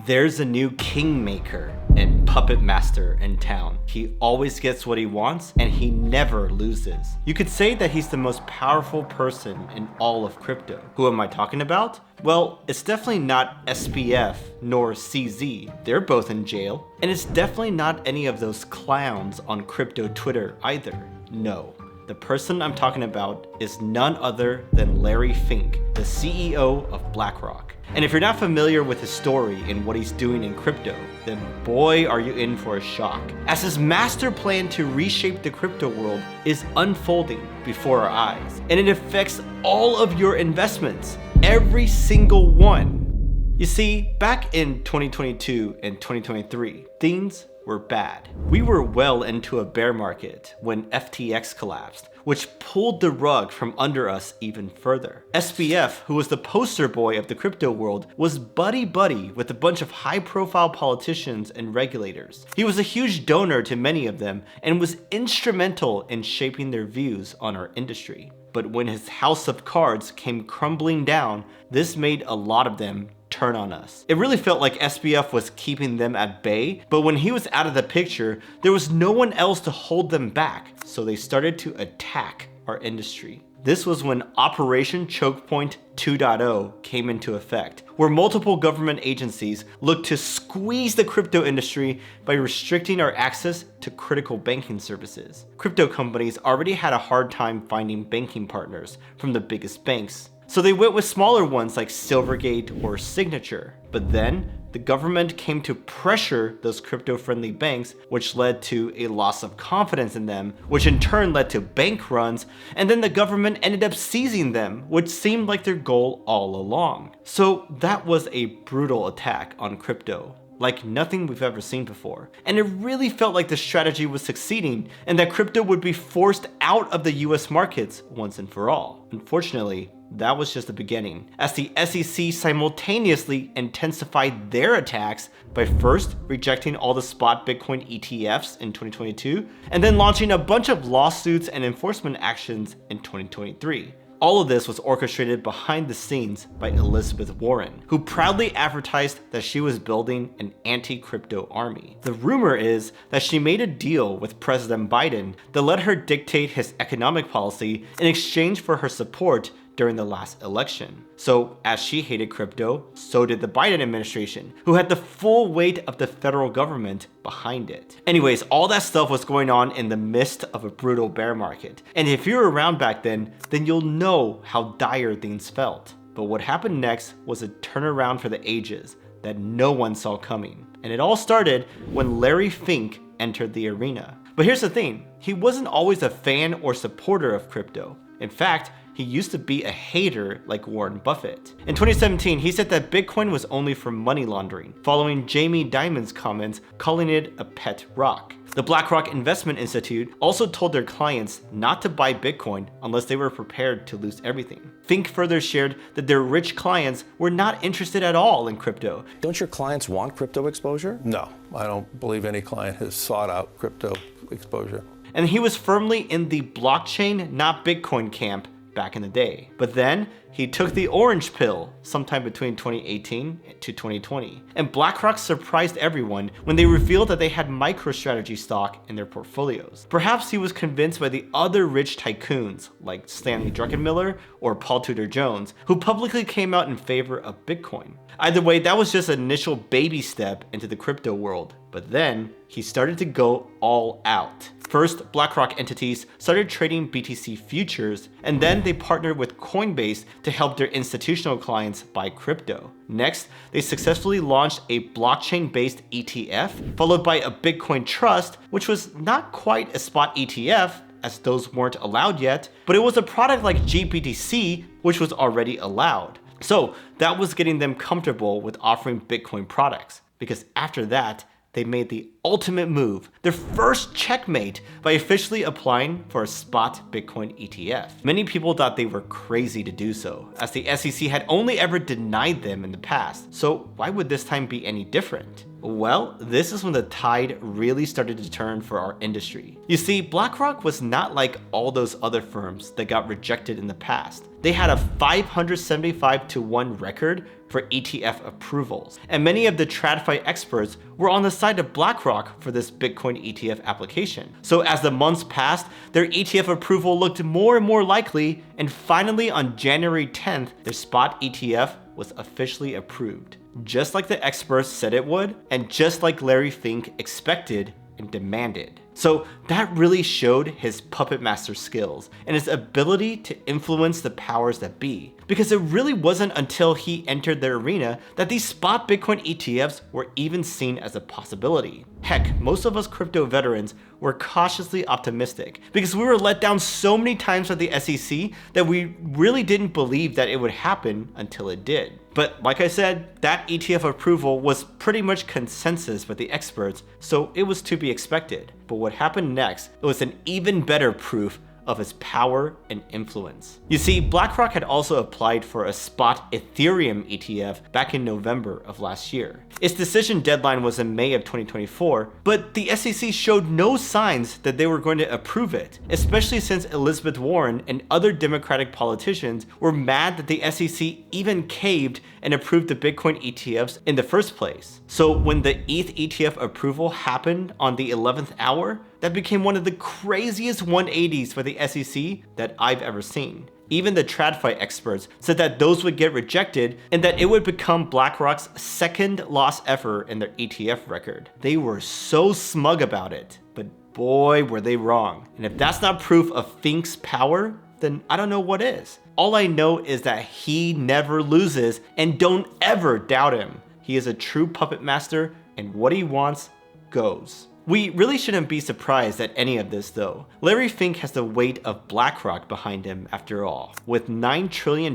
There's a new kingmaker and puppet master in town. He always gets what he wants and he never loses. You could say that he's the most powerful person in all of crypto. Who am I talking about? Well, it's definitely not SBF nor CZ. They're both in jail. And it's definitely not any of those clowns on crypto Twitter either. No. The person I'm talking about is none other than Larry Fink, the CEO of BlackRock. And if you're not familiar with his story and what he's doing in crypto, then boy are you in for a shock, as his master plan to reshape the crypto world is unfolding before our eyes. And it affects all of your investments, every single one. You see, back in 2022 and 2023, things were bad. We were well into a bear market when FTX collapsed, which pulled the rug from under us even further. SBF, who was the poster boy of the crypto world, was buddy-buddy with a bunch of high-profile politicians and regulators. He was a huge donor to many of them and was instrumental in shaping their views on our industry. But when his house of cards came crumbling down, this made a lot of them turn on us. It really felt like SBF was keeping them at bay, but when he was out of the picture, there was no one else to hold them back, so they started to attack our industry. This was when Operation Choke Point 2.0 came into effect, where multiple government agencies looked to squeeze the crypto industry by restricting our access to critical banking services. Crypto companies already had a hard time finding banking partners from the biggest banks, so they went with smaller ones like Silvergate or Signature. But then, the government came to pressure those crypto-friendly banks, which led to a loss of confidence in them, which in turn led to bank runs, and then the government ended up seizing them, which seemed like their goal all along. So that was a brutal attack on crypto, like nothing we've ever seen before. And it really felt like the strategy was succeeding and that crypto would be forced out of the US markets once and for all. Unfortunately, that was just the beginning, as the SEC simultaneously intensified their attacks by first rejecting all the spot Bitcoin ETFs in 2022, and then launching a bunch of lawsuits and enforcement actions in 2023. All of this was orchestrated behind the scenes by Elizabeth Warren, who proudly advertised that she was building an anti-crypto army. The rumor is that she made a deal with President Biden that let her dictate his economic policy in exchange for her support during the last election. So as she hated crypto, so did the Biden administration, who had the full weight of the federal government behind it. Anyways, all that stuff was going on in the midst of a brutal bear market. And if you were around back then you'll know how dire things felt. But what happened next was a turnaround for the ages that no one saw coming. And it all started when Larry Fink entered the arena. But here's the thing, he wasn't always a fan or supporter of crypto. In fact, he used to be a hater like Warren Buffett. In 2017, he said that Bitcoin was only for money laundering, following Jamie Dimon's comments calling it a pet rock. The BlackRock Investment Institute also told their clients not to buy Bitcoin unless they were prepared to lose everything. Fink further shared that their rich clients were not interested at all in crypto. Don't your clients want crypto exposure? No, I don't believe any client has sought out crypto exposure. And he was firmly in the blockchain, not Bitcoin camp back in the day. But then he took the orange pill sometime between 2018 to 2020. And BlackRock surprised everyone when they revealed that they had MicroStrategy stock in their portfolios. Perhaps he was convinced by the other rich tycoons like Stanley Druckenmiller or Paul Tudor Jones, who publicly came out in favor of Bitcoin. Either way, that was just an initial baby step into the crypto world. But then he started to go all out. First, BlackRock entities started trading BTC futures, and then they partnered with Coinbase to help their institutional clients buy crypto. Next, they successfully launched a blockchain-based ETF, followed by a Bitcoin trust, which was not quite a spot ETF, as those weren't allowed yet, but it was a product like GBTC, which was already allowed. So that was getting them comfortable with offering Bitcoin products, because after that, they made the ultimate move, their first checkmate, by officially applying for a spot Bitcoin ETF. Many people thought they were crazy to do so, as the SEC had only ever denied them in the past, so why would this time be any different? Well, this is when the tide really started to turn for our industry. You see, BlackRock was not like all those other firms that got rejected in the past. They had a 575-to-1 record for ETF approvals, and many of the TradFi experts were on the side of BlackRock for this Bitcoin ETF application. So as the months passed, their ETF approval looked more and more likely, and finally on January 10th, their spot ETF was officially approved, just like the experts said it would, and just like Larry Fink expected and demanded. So that really showed his puppet master skills and his ability to influence the powers that be. Because it really wasn't until he entered the arena that these spot Bitcoin ETFs were even seen as a possibility. Heck, most of us crypto veterans were cautiously optimistic because we were let down so many times by the SEC that we really didn't believe that it would happen until it did. But like I said, that ETF approval was pretty much consensus with the experts, so it was to be expected. But what happened next was an even better proof of his power and influence. You see, BlackRock had also applied for a spot Ethereum ETF back in November of last year. Its decision deadline was in May of 2024, but the SEC showed no signs that they were going to approve it, especially since Elizabeth Warren and other Democratic politicians were mad that the SEC even caved and approved the Bitcoin ETFs in the first place. So when the ETH ETF approval happened on the 11th hour, that became one of the craziest 180s for the SEC that I've ever seen. Even the TradFi experts said that those would get rejected and that it would become BlackRock's second loss ever in their ETF record. They were so smug about it, but boy were they wrong. And if that's not proof of Fink's power, then I don't know what is. All I know is that he never loses, and don't ever doubt him. He is a true puppet master, and what he wants goes. We really shouldn't be surprised at any of this though. Larry Fink has the weight of BlackRock behind him after all, with $9 trillion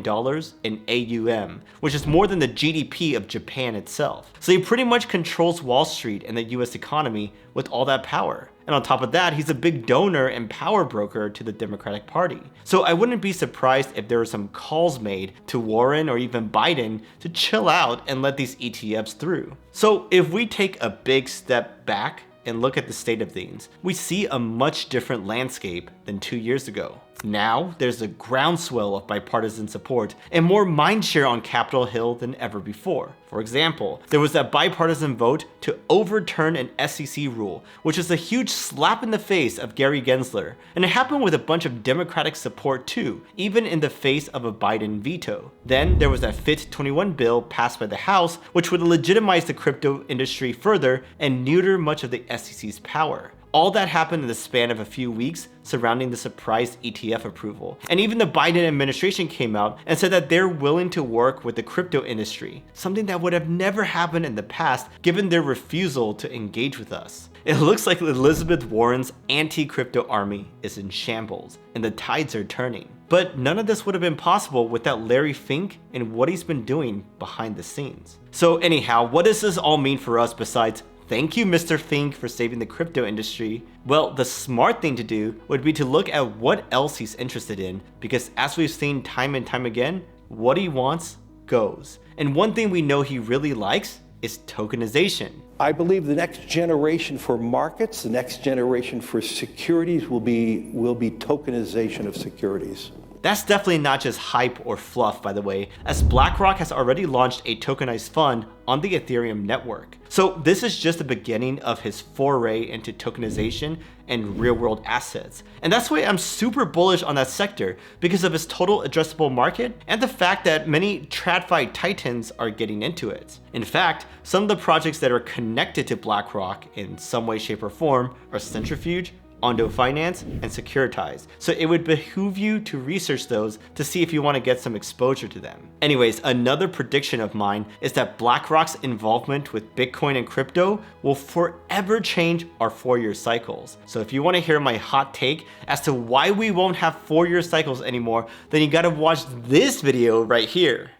in AUM, which is more than the GDP of Japan itself. So he pretty much controls Wall Street and the US economy with all that power. And on top of that, he's a big donor and power broker to the Democratic Party. So I wouldn't be surprised if there were some calls made to Warren or even Biden to chill out and let these ETFs through. So if we take a big step back and look at the state of things, we see a much different landscape than 2 years ago. Now, there's a groundswell of bipartisan support and more mindshare on Capitol Hill than ever before. For example, there was that bipartisan vote to overturn an SEC rule, which is a huge slap in the face of Gary Gensler, and it happened with a bunch of Democratic support too, even in the face of a Biden veto. Then there was that FIT21 bill passed by the House, which would legitimize the crypto industry further and neuter much of the SEC's power. All that happened in the span of a few weeks surrounding the surprise ETF approval. And even the Biden administration came out and said that they're willing to work with the crypto industry, something that would have never happened in the past given their refusal to engage with us. It looks like Elizabeth Warren's anti-crypto army is in shambles, and the tides are turning. But none of this would have been possible without Larry Fink and what he's been doing behind the scenes. So anyhow, what does this all mean for us besides thank you, Mr. Fink, for saving the crypto industry? Well, the smart thing to do would be to look at what else he's interested in, because as we've seen time and time again, what he wants goes. And one thing we know he really likes is tokenization. I believe the next generation for markets, the next generation for securities will be tokenization of securities. That's definitely not just hype or fluff, by the way, as BlackRock has already launched a tokenized fund on the Ethereum network. So this is just the beginning of his foray into tokenization and real-world assets. And that's why I'm super bullish on that sector, because of its total addressable market and the fact that many TradFi titans are getting into it. In fact, some of the projects that are connected to BlackRock in some way, shape, or form are Centrifuge, Ondo Finance, and Securitize. So it would behoove you to research those to see if you want to get some exposure to them. Anyways, another prediction of mine is that BlackRock's involvement with Bitcoin and crypto will forever change our 4-year cycles. So if you want to hear my hot take as to why we won't have 4-year cycles anymore, then you gotta watch this video right here.